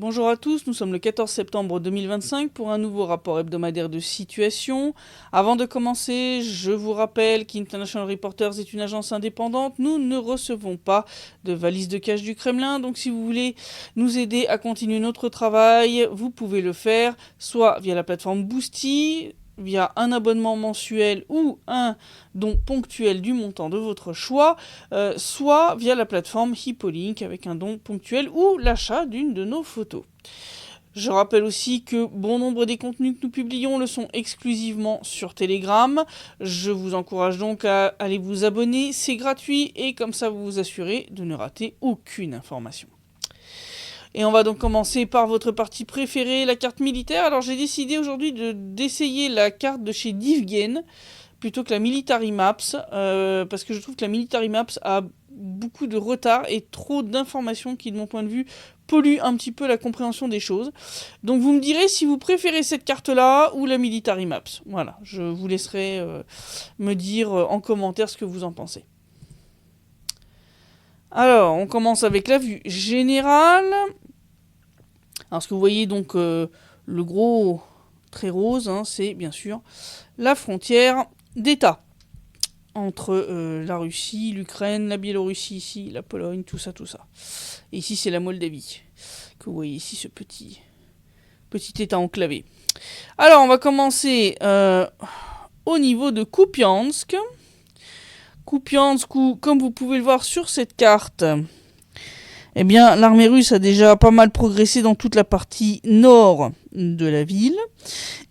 Bonjour à tous, nous sommes le 14 septembre 2025 pour un nouveau rapport hebdomadaire de situation. Avant de commencer, je vous rappelle qu'International Reporters est une agence indépendante. Nous ne recevons pas de valise de cash du Kremlin, donc si vous voulez nous aider à continuer notre travail, vous pouvez le faire soit via la plateforme Boosty, via un abonnement mensuel ou un don ponctuel du montant de votre choix, soit via la plateforme Hippoliink avec un don ponctuel ou l'achat d'une de nos photos. Je rappelle aussi que bon nombre des contenus que nous publions le sont exclusivement sur Telegram. Je vous encourage donc à aller vous abonner, c'est gratuit et comme ça vous vous assurez de ne rater aucune information. Et on va donc commencer par votre partie préférée, la carte militaire. Alors j'ai décidé aujourd'hui d'essayer la carte de chez Divgen plutôt que la Military Maps, parce que je trouve que la Military Maps a beaucoup de retard et trop d'informations qui, de mon point de vue, polluent un petit peu la compréhension des choses. Donc vous me direz si vous préférez cette carte-là ou la Military Maps. Voilà, je vous laisserai me dire en commentaire ce que vous en pensez. Alors, on commence avec la vue générale. Alors, ce que vous voyez, donc, le gros trait rose, hein, c'est bien sûr la frontière d'État entre la Russie, l'Ukraine, la Biélorussie ici, la Pologne, tout ça, tout ça. Et ici, c'est la Moldavie, que vous voyez ici, ce petit État enclavé. Alors, on va commencer au niveau de Kupiansk. Kupiansk, comme vous pouvez le voir sur cette carte, eh bien, l'armée russe a déjà pas mal progressé dans toute la partie nord de la ville.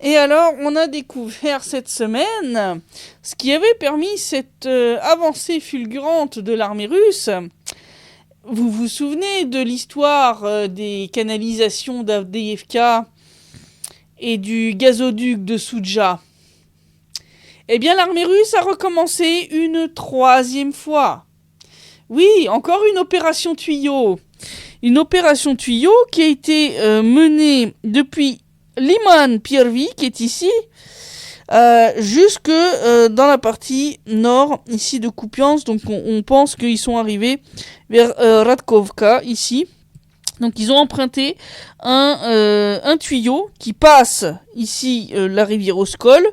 Et alors, on a découvert cette semaine ce qui avait permis cette avancée fulgurante de l'armée russe. Vous vous souvenez de l'histoire des canalisations d'Avdiivka et du gazoduc de Soudzha ? Eh bien, l'armée russe a recommencé une troisième fois. Oui, encore une opération tuyau. Une opération tuyau qui a été menée depuis Liman Piervi, qui est ici, jusque dans la partie nord, ici de Kupiansk. Donc on pense qu'ils sont arrivés vers Radkovka, ici. Donc ils ont emprunté un tuyau qui passe ici la rivière Oskol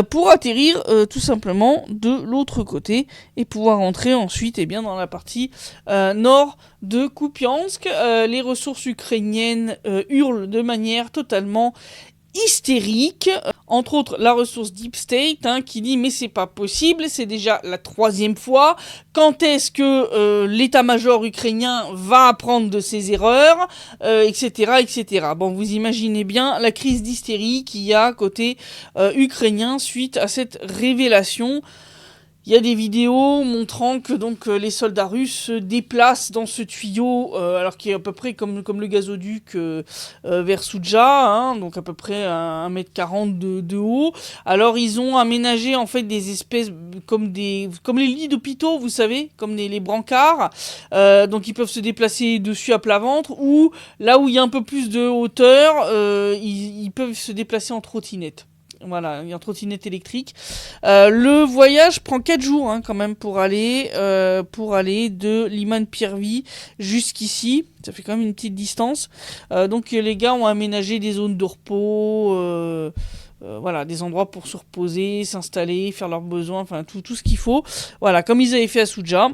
pour atterrir tout simplement de l'autre côté et pouvoir entrer ensuite bien, dans la partie nord de Kupiansk. Les ressources ukrainiennes hurlent de manière totalement hystérique, entre autres la ressource Deep State qui dit mais c'est pas possible, c'est déjà la troisième fois, quand est-ce que l'état-major ukrainien va apprendre de ses erreurs, etc., etc. Bon, vous imaginez bien la crise d'hystérie qu'il y a côté ukrainien suite à cette révélation. Il y a des vidéos montrant que donc les soldats russes se déplacent dans ce tuyau, alors qui est à peu près comme le gazoduc vers Soudzha, donc à peu près 1,40 m de haut. Alors ils ont aménagé en fait des espèces comme les lits d'hôpitaux, vous savez, comme les brancards. Donc ils peuvent se déplacer dessus à plat ventre, ou là où il y a un peu plus de hauteur, ils peuvent se déplacer en trottinette. Voilà, il y a une trottinette électrique. Le voyage prend 4 jours quand même pour aller de Liman Piervi jusqu'ici. Ça fait quand même une petite distance. Donc les gars ont aménagé des zones de repos, voilà, des endroits pour se reposer, s'installer, faire leurs besoins, enfin tout ce qu'il faut. Voilà, comme ils avaient fait à Soudzha.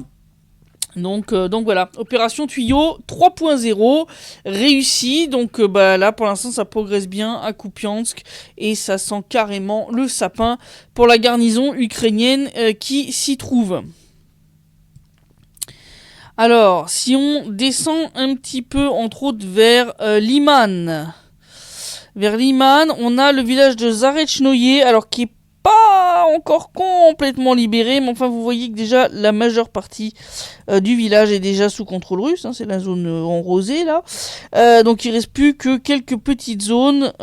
Donc voilà, opération tuyau 3.0 réussie. Donc là pour l'instant ça progresse bien à Kupiansk et ça sent carrément le sapin pour la garnison ukrainienne qui s'y trouve. Alors si on descend un petit peu entre autres vers Liman, on a le village de Zarechnoye, alors qui est pas encore complètement libéré, mais enfin vous voyez que déjà la majeure partie du village est déjà sous contrôle russe, c'est la zone en rosé là. Donc il reste plus que quelques petites zones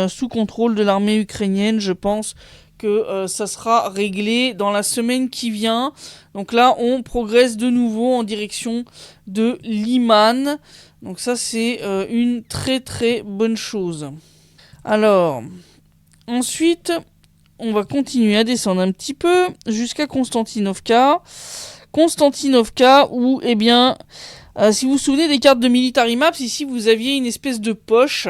sous contrôle de l'armée ukrainienne. Je pense que ça sera réglé dans la semaine qui vient. Donc là on progresse de nouveau en direction de Liman. Donc ça c'est une très très bonne chose. Alors ensuite on va continuer à descendre un petit peu jusqu'à Konstantinovka. Où, Si vous vous souvenez des cartes de Military Maps, ici vous aviez une espèce de poche.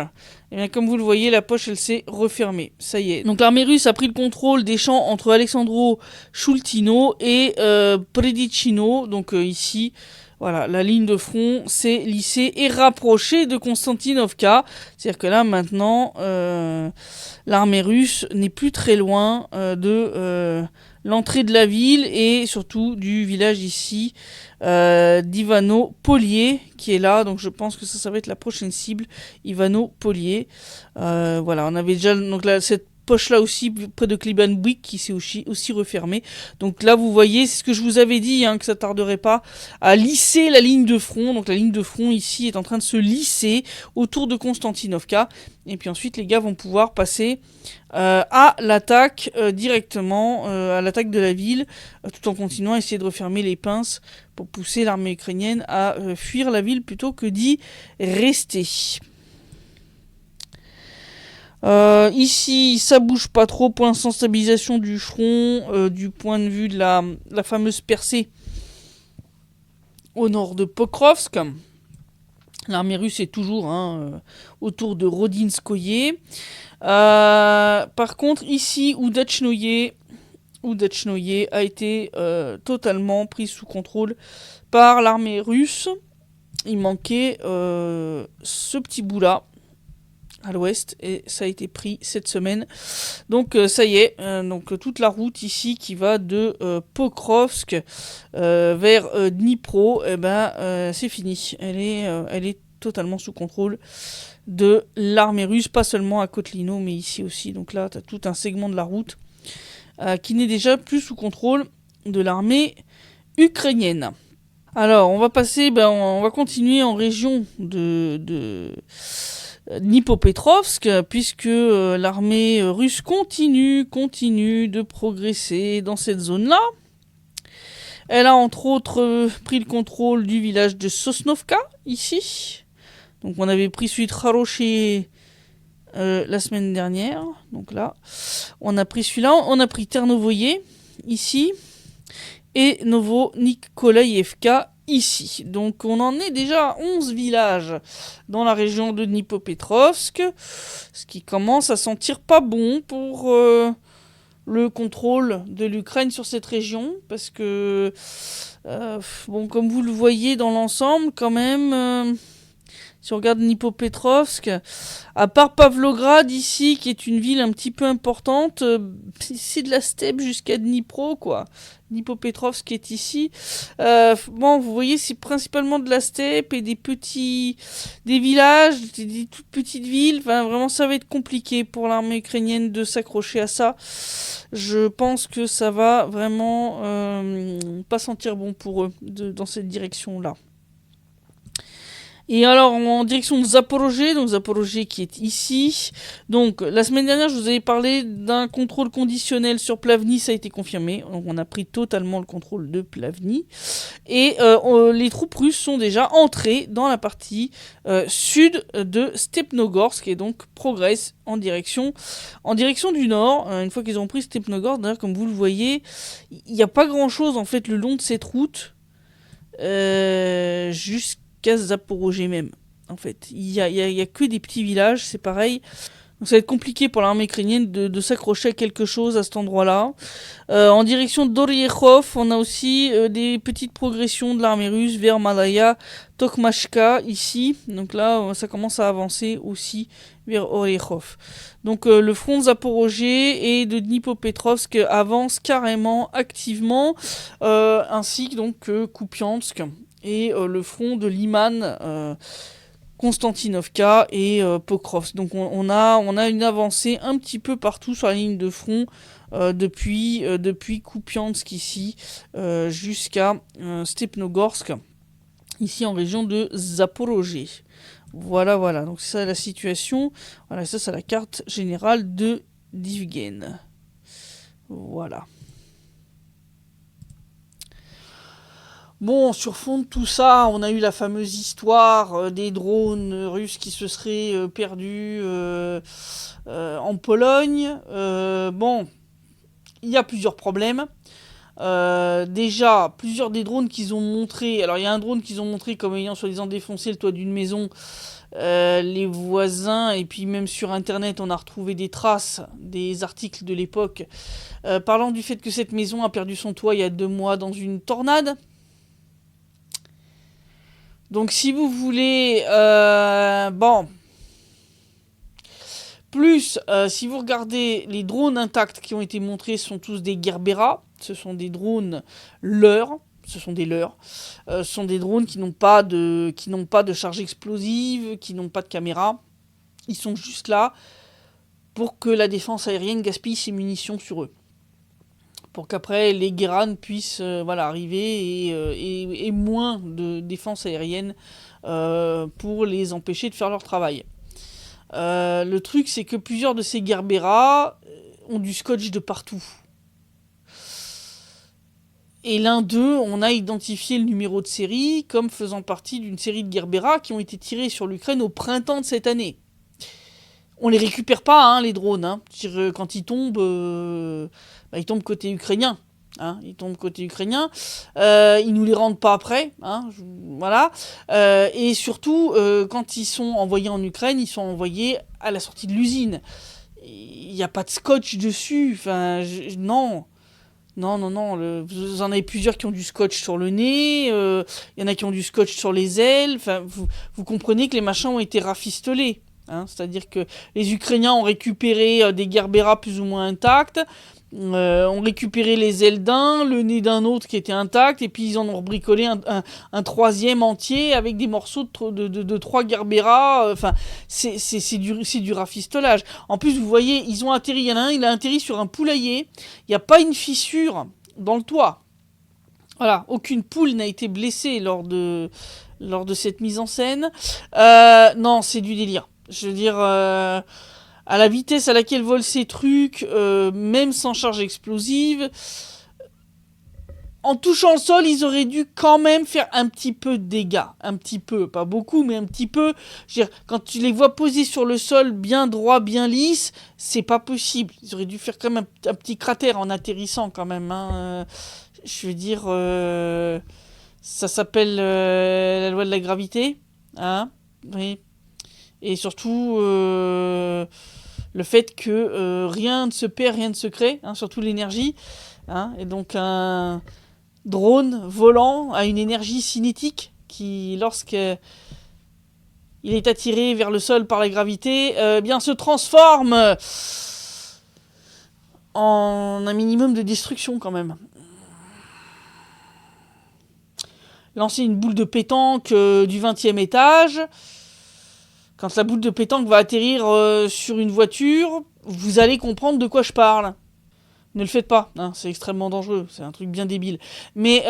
Et bien comme vous le voyez, la poche elle s'est refermée. Ça y est. Donc l'armée russe a pris le contrôle des champs entre Alexandro Shultino et Predicino. Donc ici, voilà, la ligne de front s'est lissée et rapprochée de Konstantinovka. C'est-à-dire que là maintenant, l'armée russe n'est plus très loin de l'entrée de la ville et surtout du village ici d'Ivano-Polier qui est là. Donc je pense que ça va être la prochaine cible, Ivano-Polier. Voilà, on avait déjà donc là, cette poche là aussi près de Klibanbuik qui s'est aussi refermée. Donc là vous voyez, c'est ce que je vous avais dit, que ça tarderait pas à lisser la ligne de front. Donc la ligne de front ici est en train de se lisser autour de Konstantinovka. Et puis ensuite les gars vont pouvoir passer à l'attaque directement, à l'attaque de la ville, tout en continuant à essayer de refermer les pinces pour pousser l'armée ukrainienne à fuir la ville plutôt que d'y rester. Ici, ça bouge pas trop pour l'instant, stabilisation du front, du point de vue de la fameuse percée au nord de Pokrovsk. L'armée russe est toujours autour de Rodinskoye. Par contre, ici, Oudachnoye a été totalement pris sous contrôle par l'armée russe. Il manquait ce petit bout-là à l'ouest et ça a été pris cette semaine. Donc ça y est, donc toute la route ici qui va de Pokrovsk vers Dnipro, c'est fini. Elle est totalement sous contrôle de l'armée russe, pas seulement à Kotlino mais ici aussi. Donc là tu as tout un segment de la route qui n'est déjà plus sous contrôle de l'armée ukrainienne. Alors on va passer, on va continuer en région de Dnipropetrovsk, puisque l'armée russe continue de progresser dans cette zone-là. Elle a entre autres pris le contrôle du village de Sosnovka, ici. Donc on avait pris celui de Kharoché la semaine dernière. Donc là, on a pris celui-là. On a pris Ternovoye, ici. Et Novo-Nikolaïevka, ici. Donc on en est déjà à 11 villages dans la région de Dnipropetrovsk, ce qui commence à sentir pas bon pour le contrôle de l'Ukraine sur cette région, parce que comme vous le voyez dans l'ensemble quand même, si on regarde Dnipropetrovsk, à part Pavlograd ici, qui est une ville un petit peu importante, c'est de la steppe jusqu'à Dnipro, quoi. Dnipropetrovsk qui est ici. Vous voyez, c'est principalement de la steppe et des villages, des toutes petites villes. Enfin, vraiment, ça va être compliqué pour l'armée ukrainienne de s'accrocher à ça. Je pense que ça va vraiment pas sentir bon pour eux dans cette direction-là. Et alors en direction de Zaporozhye, donc Zaporozhye qui est ici. Donc la semaine dernière je vous avais parlé d'un contrôle conditionnel sur Plavny, ça a été confirmé. Donc on a pris totalement le contrôle de Plavny. Et les troupes russes sont déjà entrées dans la partie sud de Stepnogorsk et donc progressent en direction du nord. Une fois qu'ils ont pris Stepnogorsk, d'ailleurs comme vous le voyez, il n'y a pas grand chose en fait le long de cette route jusqu'à Zaporozhye même. En fait, il y a que des petits villages, c'est pareil. Donc ça va être compliqué pour l'armée ukrainienne de s'accrocher à quelque chose à cet endroit-là. En direction d'Oryechov, on a aussi des petites progressions de l'armée russe vers Malaya, Tokmachka ici. Donc là, ça commence à avancer aussi vers Oryechov. Donc le front de Zaporozhye et de Dnipropetrovsk avance carrément, activement, ainsi donc que Kupiansk et le front de Liman, Konstantinovka et Pokrovsk. Donc on a une avancée un petit peu partout sur la ligne de front depuis Kupiansk ici jusqu'à Stepnogorsk, ici en région de Zaporozhye. Voilà, donc c'est ça la situation. Voilà, ça c'est la carte générale de Divgen. Voilà. Bon, sur fond de tout ça, on a eu la fameuse histoire des drones russes qui se seraient perdus en Pologne. Il y a plusieurs problèmes. Déjà, plusieurs des drones qu'ils ont montrés. Alors, il y a un drone qu'ils ont montré comme ayant soi-disant défoncé le toit d'une maison. Les voisins, et puis même sur internet, on a retrouvé des traces, des articles de l'époque, parlant du fait que cette maison a perdu son toit il y a 2 mois dans une tornade. Donc, si vous voulez, bon. Plus, si vous regardez les drones intacts qui ont été montrés, sont tous des Gerbera. Ce sont des drones leurres. Ce sont des leurres. Ce sont des drones qui n'ont pas de charge explosive, qui n'ont pas de caméra. Ils sont juste là pour que la défense aérienne gaspille ses munitions sur eux. Pour qu'après les Guéranes puissent arriver et moins de défense aérienne pour les empêcher de faire leur travail. Le truc, c'est que plusieurs de ces Gerbera ont du scotch de partout. Et l'un d'eux, on a identifié le numéro de série comme faisant partie d'une série de Gerbera qui ont été tirés sur l'Ukraine au printemps de cette année. On les récupère pas, les drones. Quand ils tombent, ils tombent côté ukrainien. Ils tombent côté ukrainien. Ils nous les rendent pas après. Voilà. Et surtout, quand ils sont envoyés en Ukraine, ils sont envoyés à la sortie de l'usine. Il n'y a pas de scotch dessus. Non. Non. Vous en avez plusieurs qui ont du scotch sur le nez. Il y en a qui ont du scotch sur les ailes. Vous comprenez que les machins ont été rafistolés. C'est-à-dire que les Ukrainiens ont récupéré des Gerbera plus ou moins intacts, ont récupéré les ailes d'un, le nez d'un autre qui était intact, et puis ils en ont bricolé un troisième entier avec des morceaux de 3 Gerbera. C'est du rafistolage. En plus, vous voyez, ils ont atterri. Il y en a un, il a atterri sur un poulailler. Il n'y a pas une fissure dans le toit. Voilà, aucune poule n'a été blessée lors de cette mise en scène. Non, c'est du délire. Je veux dire, à la vitesse à laquelle volent ces trucs, même sans charge explosive, en touchant le sol, ils auraient dû quand même faire un petit peu de dégâts. Un petit peu, pas beaucoup, mais un petit peu. Je veux dire, quand tu les vois poser sur le sol bien droit, bien lisse, c'est pas possible. Ils auraient dû faire quand même un petit cratère en atterrissant quand même. Je veux dire, ça s'appelle la loi de la gravité. Oui. Et surtout, le fait que rien ne se perd, rien ne se crée, surtout l'énergie. Et donc, un drone volant a une énergie cinétique qui, lorsqu'il est attiré vers le sol par la gravité, se transforme en un minimum de destruction quand même. Lancer une boule de pétanque du 20e étage... Quand la boule de pétanque va atterrir sur une voiture, vous allez comprendre de quoi je parle. Ne le faites pas, c'est extrêmement dangereux, c'est un truc bien débile. Mais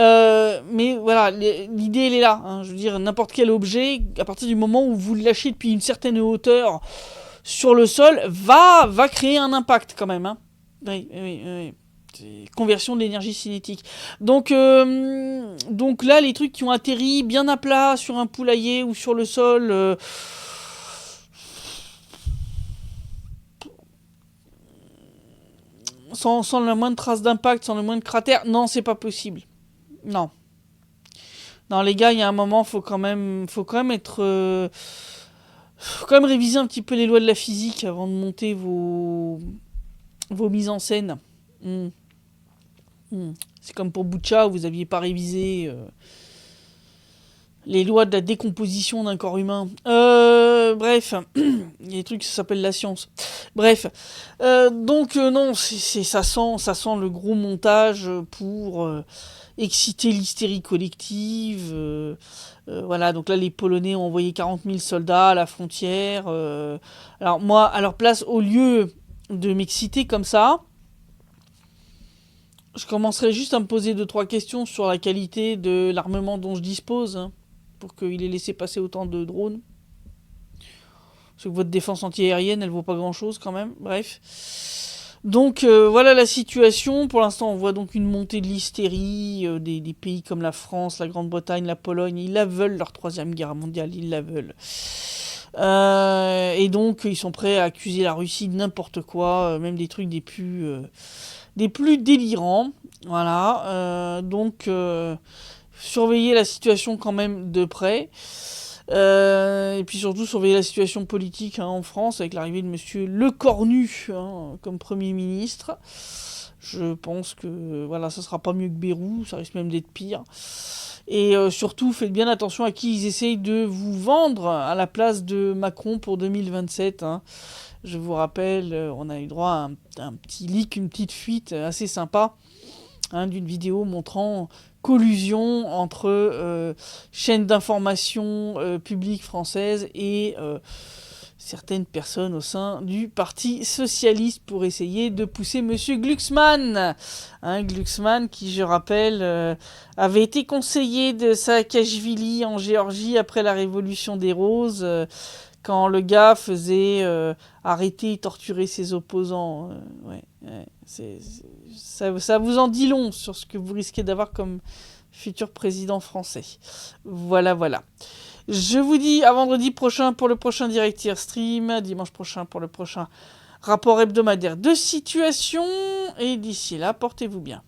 voilà, l'idée elle est là. Je veux dire, n'importe quel objet, à partir du moment où vous le lâchez depuis une certaine hauteur sur le sol, va créer un impact quand même. Oui. C'est conversion de l'énergie cinétique. Donc là, les trucs qui ont atterri bien à plat sur un poulailler ou sur le sol... sans la moindre trace d'impact, sans le moindre cratère, non, c'est pas possible. Non, les gars, il y a un moment, faut quand même être... faut quand même réviser un petit peu les lois de la physique avant de monter vos mises en scène. C'est comme pour Bucha, où vous n'aviez pas révisé les lois de la décomposition d'un corps humain. Bref, il y a des trucs qui s'appellent la science. Bref, non, ça sent le gros montage pour exciter l'hystérie collective. Voilà, donc là les Polonais ont envoyé 40 000 soldats à la frontière. Alors moi, à leur place, au lieu de m'exciter comme ça, je commencerai juste à me poser 2-3 questions sur la qualité de l'armement dont je dispose, pour qu'il ait laissé passer autant de drones. Parce que votre défense anti-aérienne, elle vaut pas grand-chose quand même. Bref. Donc voilà la situation. Pour l'instant, on voit donc une montée de l'hystérie des pays comme la France, la Grande-Bretagne, la Pologne. Ils la veulent, leur 3e guerre mondiale. Ils la veulent. Et donc, ils sont prêts à accuser la Russie de n'importe quoi, même des trucs des plus des plus délirants. Voilà, donc surveillez la situation quand même de près. Et puis surtout surveiller la situation politique en France avec l'arrivée de Monsieur Lecornu comme Premier ministre. Je pense que voilà, ça sera pas mieux que Bayrou, ça risque même d'être pire. Et surtout, faites bien attention à qui ils essayent de vous vendre à la place de Macron pour 2027. Je vous rappelle, on a eu droit à un petit leak, une petite fuite assez sympa d'une vidéo montrant collusion entre chaînes d'information publiques françaises et certaines personnes au sein du Parti Socialiste pour essayer de pousser Monsieur Glucksmann. Glucksmann qui, je rappelle, avait été conseiller de Saakashvili en Géorgie après la Révolution des Roses, quand le gars faisait arrêter et torturer ses opposants. Ça vous en dit long sur ce que vous risquez d'avoir comme futur président français. Voilà. Je vous dis à vendredi prochain pour le prochain Directeur Stream, dimanche prochain pour le prochain rapport hebdomadaire de situation, et d'ici là, portez-vous bien.